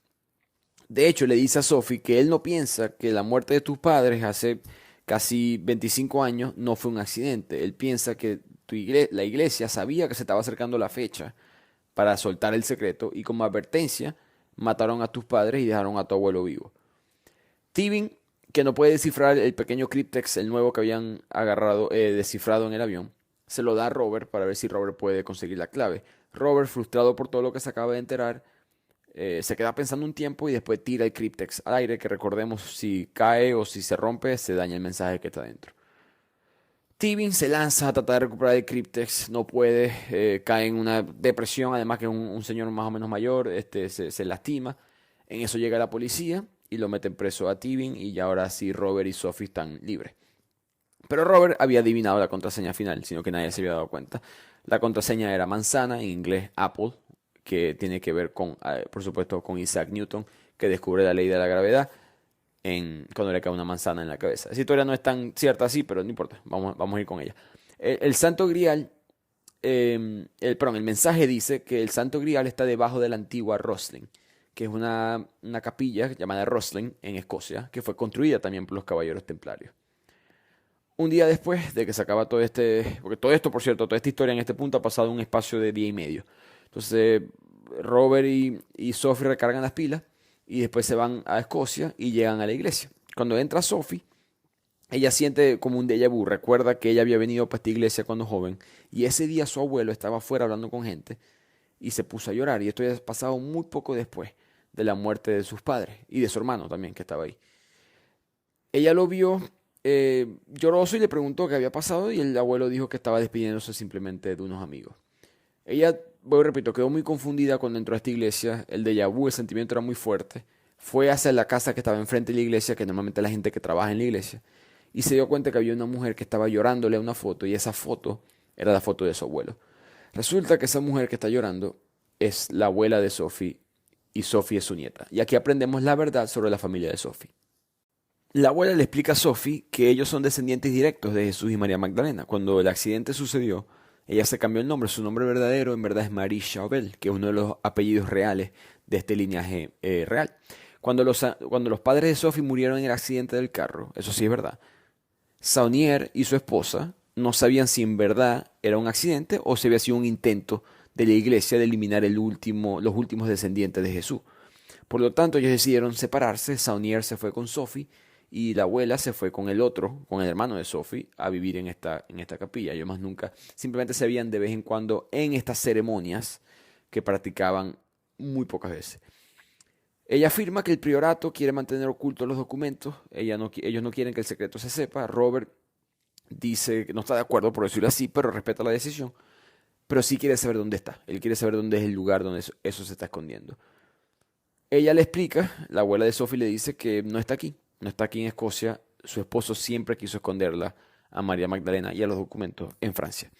De hecho, le dice a Sophie que él no piensa que la muerte de tus padres hace casi 25 años no fue un accidente. Él piensa que la iglesia sabía que se estaba acercando la fecha para soltar el secreto y como advertencia mataron a tus padres y dejaron a tu abuelo vivo. Tibin, que no puede descifrar el pequeño críptex, el nuevo que habían descifrado en el avión, se lo da a Robert para ver si Robert puede conseguir la clave. Robert, frustrado por todo lo que se acaba de enterar, se queda pensando un tiempo y después tira el críptex al aire, que recordemos, si cae o si se rompe, se daña el mensaje que está dentro. Tibin se lanza a tratar de recuperar el críptex, no puede, cae en una depresión, además que es un señor más o menos mayor, se lastima. En eso llega la policía y lo meten preso a Tibin y ya ahora sí Robert y Sophie están libres. Pero Robert había adivinado la contraseña final, sino que nadie se había dado cuenta. La contraseña era manzana, en inglés Apple, que tiene que ver con, por supuesto, con Isaac Newton, que descubre la ley de la gravedad cuando le cae una manzana en la cabeza. Esa historia no es tan cierta así, pero no importa, vamos a ir con ella. El Santo Grial, el mensaje dice que el Santo Grial está debajo de la antigua Rosslyn, que es una capilla llamada Rosslyn en Escocia, que fue construida también por los caballeros templarios. Un día después de que se acaba porque todo esto, por cierto, toda esta historia en este punto ha pasado un espacio de día y medio. Entonces, Robert y Sophie recargan las pilas y después se van a Escocia y llegan a la iglesia. Cuando entra Sophie, ella siente como un déjà vu. Recuerda que ella había venido para esta iglesia cuando joven y ese día su abuelo estaba afuera hablando con gente y se puso a llorar. Y esto ya ha pasado muy poco después de la muerte de sus padres y de su hermano también que estaba ahí. Ella lo vio lloroso y le preguntó qué había pasado y el abuelo dijo que estaba despidiéndose simplemente de unos amigos. Ella, voy y repito, quedó muy confundida cuando entró a esta iglesia. El déjà vu, el sentimiento era muy fuerte. Fue hacia la casa que estaba enfrente de la iglesia, que normalmente es la gente que trabaja en la iglesia, y se dio cuenta que había una mujer que estaba llorándole a una foto, y esa foto era la foto de su abuelo. Resulta que esa mujer que está llorando es la abuela de Sophie, y Sophie es su nieta. Y aquí aprendemos la verdad sobre la familia de Sophie. La abuela le explica a Sophie que ellos son descendientes directos de Jesús y María Magdalena. Cuando el accidente sucedió, ella se cambió el nombre. Su nombre verdadero en verdad es Marie Chauvel, que es uno de los apellidos reales de este linaje real. Cuando los padres de Sophie murieron en el accidente del carro, eso sí es verdad, Saunier y su esposa no sabían si en verdad era un accidente o si había sido un intento de la iglesia de eliminar los últimos descendientes de Jesús. Por lo tanto, ellos decidieron separarse. Saunier se fue con Sophie y la abuela se fue con el hermano de Sophie, a vivir en esta capilla. Ellos más nunca, simplemente se veían de vez en cuando en estas ceremonias que practicaban muy pocas veces. Ella afirma que el priorato quiere mantener ocultos los documentos. Ellos no quieren que el secreto se sepa. Robert dice que no está de acuerdo, por decirlo así, pero respeta la decisión. Pero sí quiere saber dónde está. Él quiere saber dónde es el lugar donde eso se está escondiendo. Ella le explica, la abuela de Sophie le dice que no está aquí en Escocia. Su esposo siempre quiso esconderla a María Magdalena y a los documentos en Francia.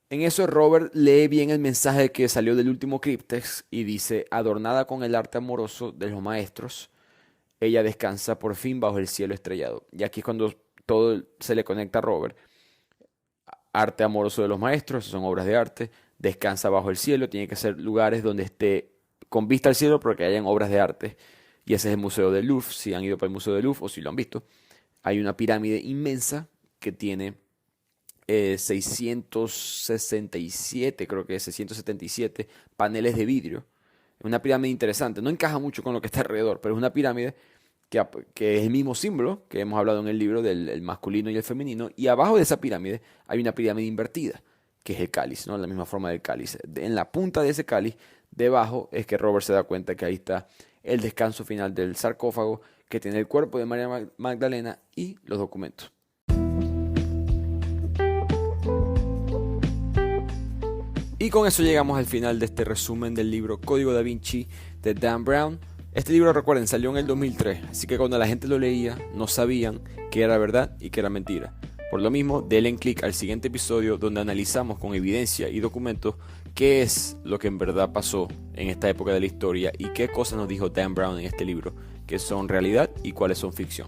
En eso Robert lee bien el mensaje que salió del último críptex y dice: adornada con el arte amoroso de los maestros, ella descansa por fin bajo el cielo estrellado. Y aquí es cuando todo se le conecta a Robert. Arte amoroso de los maestros, son obras de arte, descansa bajo el cielo, tiene que ser lugares donde esté con vista al cielo porque hayan obras de arte. Y ese es el Museo del Louvre. Si han ido para el Museo del Louvre o si lo han visto, hay una pirámide inmensa que tiene 667, creo que es 677 paneles de vidrio. Es una pirámide interesante, no encaja mucho con lo que está alrededor, pero es una pirámide que es el mismo símbolo que hemos hablado en el libro del masculino y el femenino, y abajo de esa pirámide hay una pirámide invertida, que es el cáliz, ¿no? La misma forma del cáliz. En la punta de ese cáliz, debajo, es que Robert se da cuenta que ahí está el descanso final del sarcófago, que tiene el cuerpo de María Magdalena y los documentos. Y con eso llegamos al final de este resumen del libro Código Da Vinci de Dan Brown. Este libro, recuerden, salió en el 2003, así que cuando la gente lo leía no sabían qué era verdad y qué era mentira. Por lo mismo, denle clic al siguiente episodio donde analizamos con evidencia y documentos qué es lo que en verdad pasó en esta época de la historia y qué cosas nos dijo Dan Brown en este libro, que son realidad y cuáles son ficción.